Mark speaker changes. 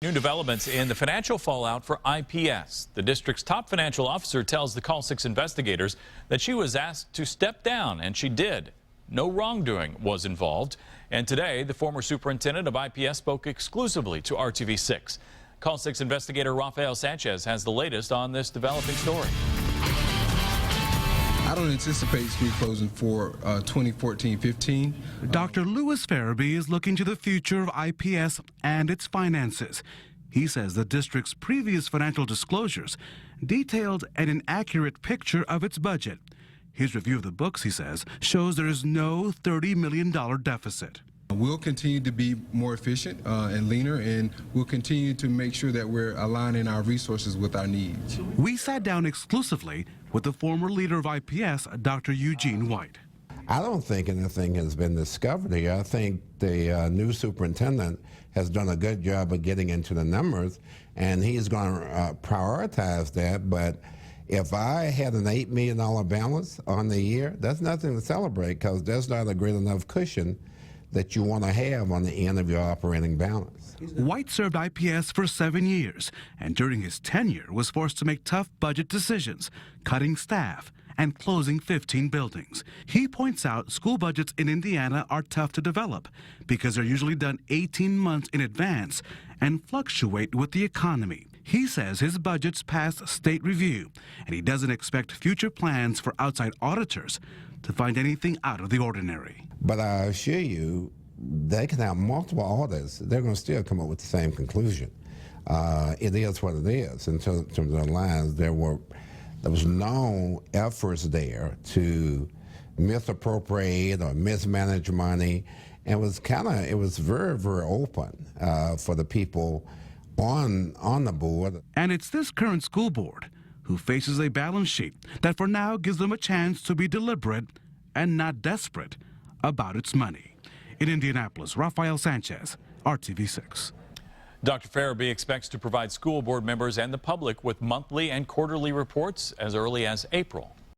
Speaker 1: New developments in the financial fallout for IPS. The district's top financial officer tells the Call 6 investigators that she was asked to step down, and she did. No wrongdoing was involved. And today, the former superintendent of IPS spoke exclusively to RTV6. Call 6 investigator Rafael Sanchez has the latest on this developing story.
Speaker 2: I don't anticipate school closing for 2014-15.
Speaker 3: Dr. Louis Ferebee is looking to the future of IPS and its finances. He says the district's previous financial disclosures detailed an inaccurate picture of its budget. His review of the books, he says, shows there is no $30 million deficit.
Speaker 2: We'll continue to be more efficient and leaner, and we'll continue to make sure that we're aligning our resources with our needs.
Speaker 3: We sat down exclusively with the former leader of IPS, Dr. Eugene White.
Speaker 4: I don't think anything has been discovered here. I think the new superintendent has done a good job of getting into the numbers, and he's going to prioritize that. But if I had an $8 million balance on the year, that's nothing to celebrate, because there's not a great enough cushion that you want to have on the end of your operating balance.
Speaker 3: White served IPS for 7 years, and during his tenure was forced to make tough budget decisions, cutting staff and closing 15 buildings. He points out school budgets in Indiana are tough to develop because they're usually done 18 months in advance and fluctuate with the economy. He says his budgets passed state review, and he doesn't expect future plans for outside auditors to find anything out of the ordinary.
Speaker 4: But I assure you, they can have multiple audits. They're going to still come up with the same conclusion. It is what it is. In terms of the lines, there was no efforts there to misappropriate or mismanage money. And it was very, very open for the people on the board.
Speaker 3: And it's this current school board who faces a balance sheet that for now gives them a chance to be deliberate and not desperate about its money. In Indianapolis, Rafael Sanchez, RTV6.
Speaker 1: Dr. Ferebee expects to provide school board members and the public with monthly and quarterly reports as early as April.